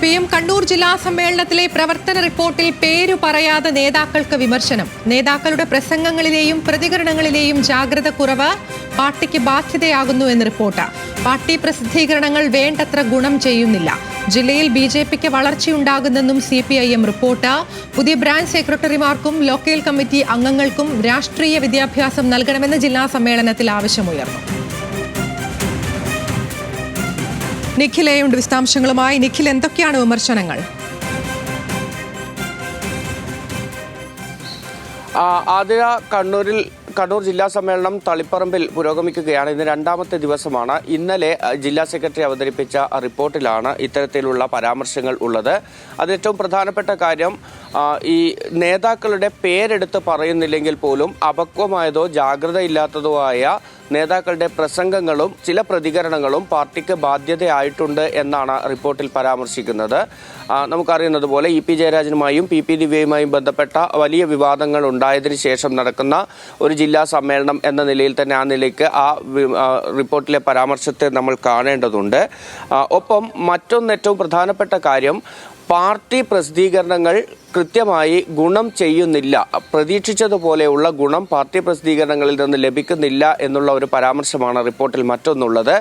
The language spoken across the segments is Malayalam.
CPM കണ്ണൂർ ജില്ലാ സമ്മേളനത്തിലെ പ്രവർത്തന റിപ്പോർട്ടിൽ പേരു പറയാതെ നേതാക്കൾക്ക് വിമർശനം. നേതാക്കളുടെ പ്രസംഗങ്ങളിലെയും പ്രതികരണങ്ങളിലെയും ജാഗ്രത കുറവ് പാർട്ടിക്ക് ബാധ്യതയാകുന്നു എന്ന് റിപ്പോർട്ട്. പാർട്ടി പ്രസിദ്ധീകരണങ്ങൾ വേണ്ടത്ര ഗുണം ചെയ്യുന്നില്ല. ജില്ലയിൽ BJPക്ക് വളർച്ചയുണ്ടാകുന്നെന്നും CPIM റിപ്പോർട്ട്. പുതിയ ബ്രാഞ്ച് സെക്രട്ടറിമാർക്കും ലോക്കൽ കമ്മിറ്റി അംഗങ്ങൾക്കും രാഷ്ട്രീയ വിദ്യാഭ്യാസം നൽകണമെന്ന് ജില്ലാ സമ്മേളനത്തിൽ ആവശ്യമുയർന്നു. നിഖിലയുണ്ട് വിശദാംശങ്ങളുമായി. നിഖിൽ, എന്തൊക്കെയാണ് വിമർശനങ്ങൾ? കണ്ണൂർ ജില്ലാ സമ്മേളനം തളിപ്പറമ്പിൽ പുരോഗമിക്കുകയാണ്. ഇന്ന് രണ്ടാമത്തെ ദിവസമാണ്. ഇന്നലെ ജില്ലാ സെക്രട്ടറി അവതരിപ്പിച്ച റിപ്പോർട്ടിലാണ് ഇത്തരത്തിലുള്ള പരാമർശങ്ങൾ ഉള്ളത്. അത് ഏറ്റവും പ്രധാനപ്പെട്ട കാര്യം, ഈ നേതാക്കളുടെ പേരെടുത്ത് പറയുന്നില്ലെങ്കിൽ പോലും അപക്വമായതോ ജാഗ്രതയില്ലാത്തതോ ആയ നേതാക്കളുടെ പ്രസംഗങ്ങളും ചില പ്രതികരണങ്ങളും പാർട്ടിക്ക് ബാധ്യതയായിട്ടുണ്ട് എന്നാണ് റിപ്പോർട്ടിൽ പരാമർശിക്കുന്നത്. നമുക്കറിയുന്നത് പോലെ EP ജയരാജനുമായും PP ദിവ്യയുമായും ബന്ധപ്പെട്ട വലിയ വിവാദങ്ങൾ ഉണ്ടായതിനു ശേഷം നടക്കുന്ന ഒരു ജില്ലാ സമ്മേളനം എന്ന നിലയിൽ തന്നെ ആ നിലയ്ക്ക് ആ റിപ്പോർട്ടിലെ പരാമർശത്തെ നമ്മൾ കാണേണ്ടതുണ്ട്. ഒപ്പം മറ്റൊന്ന് ഏറ്റവും പ്രധാനപ്പെട്ട കാര്യം, പാർട്ടി പ്രസിദ്ധീകരണങ്ങൾ കൃത്യമായി ഗുണം ചെയ്യുന്നില്ല, പ്രതീക്ഷിച്ചതുപോലെയുള്ള ഗുണം പാർട്ടി പ്രസിദ്ധീകരണങ്ങളിൽ നിന്ന് ലഭിക്കുന്നില്ല എന്നുള്ള ഒരു പരാമർശമാണ് റിപ്പോർട്ടിൽ മറ്റൊന്നുള്ളത്.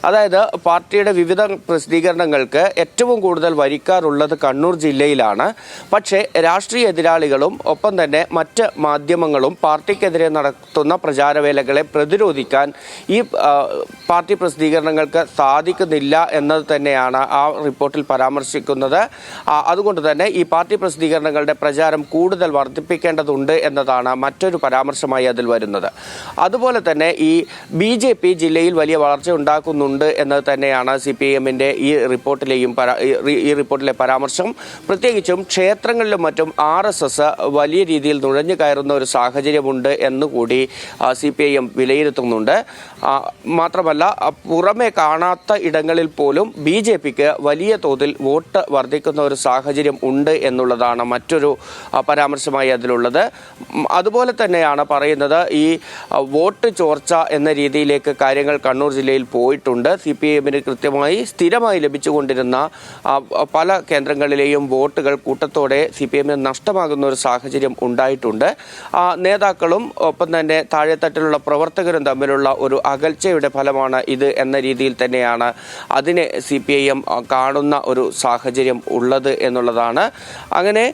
അതായത് പാർട്ടിയുടെ വിവിധ പ്രസിദ്ധീകരണങ്ങൾക്ക് ഏറ്റവും കൂടുതൽ വരിക്കാറുള്ളത് കണ്ണൂർ ജില്ലയിലാണ്. പക്ഷേ രാഷ്ട്രീയ എതിരാളികളും ഒപ്പം തന്നെ മറ്റ് മാധ്യമങ്ങളും പാർട്ടിക്കെതിരെ നടത്തുന്ന പ്രചാരവേലകളെ പ്രതിരോധിക്കാൻ ഈ പാർട്ടി പ്രസിദ്ധീകരണങ്ങൾക്ക് സാധിക്കുന്നില്ല എന്നത് തന്നെയാണ് ആ റിപ്പോർട്ടിൽ പരാമർശിക്കുന്നത്. അതുകൊണ്ട് തന്നെ ഈ പാർട്ടി പ്രസിദ്ധീകരണങ്ങളുടെ പ്രചാരം കൂടുതൽ വർദ്ധിപ്പിക്കേണ്ടതുണ്ട് എന്നതാണ് മറ്റൊരു പരാമർശമായി അതിൽ വരുന്നത്. അതുപോലെ തന്നെ ഈ BJP ജില്ലയിൽ വലിയ വളർച്ച ഉണ്ടാക്കുന്നുണ്ട് എന്നത് തന്നെയാണ് CPIMന്റെ ഈ റിപ്പോർട്ടിലെ പരാമർശം. പ്രത്യേകിച്ചും ക്ഷേത്രങ്ങളിലും മറ്റും RSS വലിയ രീതിയിൽ നുഴഞ്ഞു കയറുന്ന ഒരു സാഹചര്യമുണ്ട് എന്നുകൂടി CPIM വിലയിരുത്തുന്നുണ്ട്. മാത്രമല്ല, പുറമെ കാണാത്ത ഇടങ്ങളിൽ പോലും BJPക്ക് വലിയ തോതിൽ വോട്ട് വർദ്ധിക്കുന്ന ഒരു സാഹചര്യം ഉണ്ട് എന്നുള്ളതാണ് മറ്റൊരു പരാമർശമായി അതിലുള്ളത്. അതുപോലെ തന്നെയാണ് പറയുന്നത്, ഈ വോട്ട് ചോർച്ച എന്ന രീതിയിലേക്ക് കാര്യങ്ങൾ കണ്ണൂർ ജില്ലയിൽ പോയിട്ടുണ്ട്. CPIMന് കൃത്യമായി സ്ഥിരമായി ലഭിച്ചുകൊണ്ടിരുന്ന പല കേന്ദ്രങ്ങളിലെയും വോട്ടുകൾ കൂട്ടത്തോടെ CPIMന് നഷ്ടമാകുന്ന ഒരു സാഹചര്യം ഉണ്ടായിട്ടുണ്ട്. നേതാക്കളും ഒപ്പം തന്നെ താഴെത്തട്ടിലുള്ള പ്രവർത്തകരും തമ്മിലുള്ള ഒരു അകൽച്ചയുടെ ഫലമാണ് ഇത് എന്ന രീതിയിൽ തന്നെയാണ് അതിനെ CPIM കാണുന്ന ഒരു സാഹചര്യം ഉള്ളത് എന്നുള്ളതാണ്. അങ്ങനെ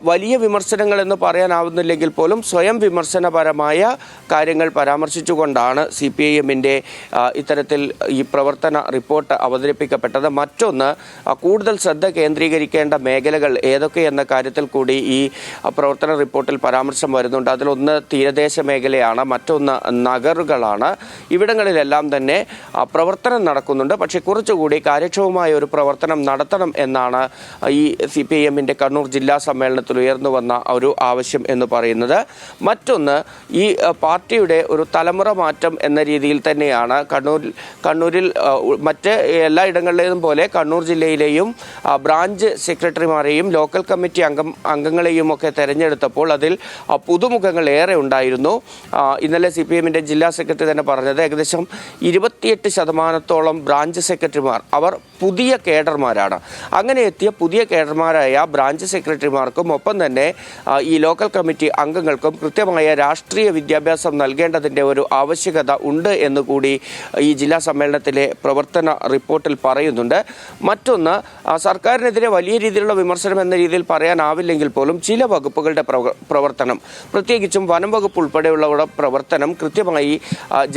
വലിയ വിമർശനങ്ങൾ എന്ന് പറയാനാവുന്നില്ലെങ്കിൽ പോലും സ്വയം വിമർശനപരമായ കാര്യങ്ങൾ പരാമർശിച്ചുകൊണ്ടാണ് CPIMന്റെ ഇത്തരത്തിൽ ഈ പ്രവർത്തന റിപ്പോർട്ട് അവതരിപ്പിക്കപ്പെട്ടത്. മറ്റൊന്ന്, കൂടുതൽ ശ്രദ്ധ കേന്ദ്രീകരിക്കേണ്ട മേഖലകൾ ഏതൊക്കെയെന്ന കാര്യത്തിൽ കൂടി ഈ പ്രവർത്തന റിപ്പോർട്ടിൽ പരാമർശം വരുന്നുണ്ട്. അതിലൊന്ന് തീരദേശ മേഖലയാണ്, മറ്റൊന്ന് നഗറുകളാണ്. ഇവിടങ്ങളിലെല്ലാം തന്നെ പ്രവർത്തനം നടക്കുന്നുണ്ട്. പക്ഷേ കുറച്ചുകൂടി കാര്യക്ഷമമായ ഒരു പ്രവർത്തനം നടത്തണം എന്നാണ് ഈ CPIMന്റെ കണ്ണൂർ ജില്ലാ സമ്മേളനത്തിൽ ഉയർന്നു വന്ന ഒരു ആവശ്യം എന്ന് പറയുന്നത്. മറ്റൊന്ന്, ഈ പാർട്ടിയുടെ ഒരു തലമുറ മാറ്റം എന്ന രീതിയിൽ തന്നെയാണ് കണ്ണൂരിൽ മറ്റ് എല്ലാ ഇടങ്ങളിലേതും പോലെ കണ്ണൂർ ജില്ലയിലെയും ബ്രാഞ്ച് സെക്രട്ടറിമാരെയും ലോക്കൽ കമ്മിറ്റി അംഗങ്ങളെയും ഒക്കെ തെരഞ്ഞെടുത്തപ്പോൾ അതിൽ പുതുമുഖങ്ങൾ ഏറെ ഉണ്ടായിരുന്നു. ഇന്നലെ CPIMന്റെ ജില്ലാ സെക്രട്ടറി തന്നെ പറഞ്ഞത് ഏകദേശം 28% ബ്രാഞ്ച് സെക്രട്ടറിമാർ അവർ പുതിയ കേഡർമാരാണ്. അങ്ങനെ എത്തിയ പുതിയ കേഡർമാരായ ബ്രാഞ്ച് സെക്രട്ടറിമാർക്കും ഒപ്പം തന്നെ ഈ ലോക്കൽ കമ്മിറ്റി അംഗങ്ങൾക്കും കൃത്യമായ രാഷ്ട്രീയ വിദ്യാഭ്യാസം നൽകേണ്ടതിൻ്റെ ഒരു ആവശ്യകത ഉണ്ട് എന്നുകൂടി ഈ ജില്ലാ സമ്മേളനത്തിലെ പ്രവർത്തന റിപ്പോർട്ടിൽ പറയുന്നുണ്ട്. മറ്റൊന്ന്, സർക്കാരിനെതിരെ വലിയ രീതിയിലുള്ള വിമർശനം എന്ന രീതിയിൽ പറയാനാവില്ലെങ്കിൽ പോലും ചില വകുപ്പുകളുടെ പ്രവർത്തനം, പ്രത്യേകിച്ചും വനം വകുപ്പ് ഉൾപ്പെടെയുള്ളവരുടെ പ്രവർത്തനം കൃത്യമായി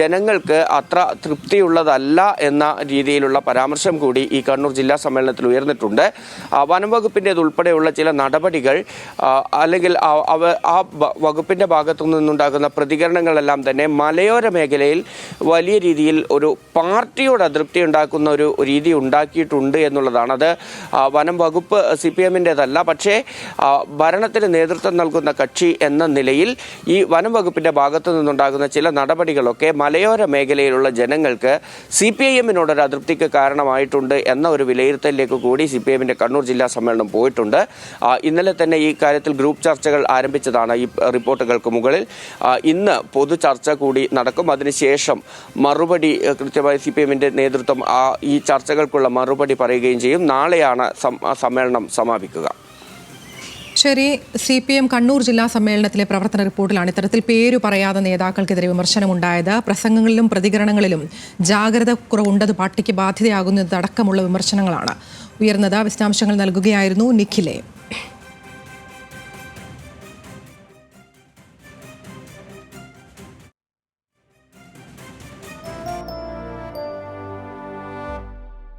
ജനങ്ങൾക്ക് അത്ര തൃപ്തിയുള്ളതല്ല എന്ന രീതിയിലുള്ള പരാമർശം കൂടി ഈ കണ്ണൂർ ജില്ലാ സമ്മേളനത്തിൽ ഉയർന്നിട്ടുണ്ട്. വനം വകുപ്പിൻ്റേതുൾപ്പെടെയുള്ള ചില നടപടികൾ അല്ലെങ്കിൽ ആ വകുപ്പിൻ്റെ ഭാഗത്തു നിന്നുണ്ടാകുന്ന പ്രതികരണങ്ങളെല്ലാം തന്നെ മലയോര മേഖലയിൽ വലിയ രീതിയിൽ ഒരു പാർട്ടിയോട് അതൃപ്തി ഉണ്ടാക്കുന്ന ഒരു രീതി ഉണ്ടാക്കിയിട്ടുണ്ട് എന്നുള്ളതാണ്. അത് വനം വകുപ്പ് CPIMൻ്റേതല്ല, പക്ഷേ ഭരണത്തിന് നേതൃത്വം നൽകുന്ന കക്ഷി എന്ന നിലയിൽ ഈ വനം വകുപ്പിൻ്റെ ഭാഗത്തു നിന്നുണ്ടാകുന്ന ചില നടപടികളൊക്കെ മലയോര മേഖലയിലുള്ള ജനങ്ങൾക്ക് CPIMനോടൊരു അതൃപ്തിക്ക് കാരണമായിട്ടുണ്ട് എന്ന ഒരു വിലയിരുത്തലിലേക്ക് കൂടി CPIMന്റെ കണ്ണൂർ ജില്ലാ സമ്മേളനം പോയിട്ടുണ്ട്. ഇന്നലെ തന്നെ ഈ കാര്യത്തിൽ ഗ്രൂപ്പ് ചർച്ചകൾ ആരംഭിച്ചതാണ്. ഈ റിപ്പോർട്ടുകൾക്ക് മുകളിൽ ഇന്ന് പൊതു ചർച്ച കൂടി നടക്കും. അതിന് അതിനുശേഷം മറുപടി കൃത്യമായി CPM-ന്റെ നേതൃത്വം ഈ ചർച്ചകൾക്കുള്ള മറുപടി പറയുകയും ചെയ്യും. നാളെയാണ് സമ്മേളനം സമാപിക്കുക. ശരി, CPM കണ്ണൂർ ജില്ലാ സമ്മേളനത്തിലെ പ്രവർത്തന റിപ്പോർട്ടിലാണ് ഇത്തരത്തിൽ പേരു പറയാതെ നേതാക്കൾക്കെതിരെ വിമർശനമുണ്ടായത്. പ്രസംഗങ്ങളിലും പ്രതികരണങ്ങളിലും ജാഗ്രത കുറവുണ്ടത് പാർട്ടിക്ക് ബാധ്യതയാകുന്നതടക്കമുള്ള വിമർശനങ്ങളാണ് ഉയർന്നത്. വിശദാംശങ്ങൾ നൽകുകയായിരുന്നു നിഖിലെ.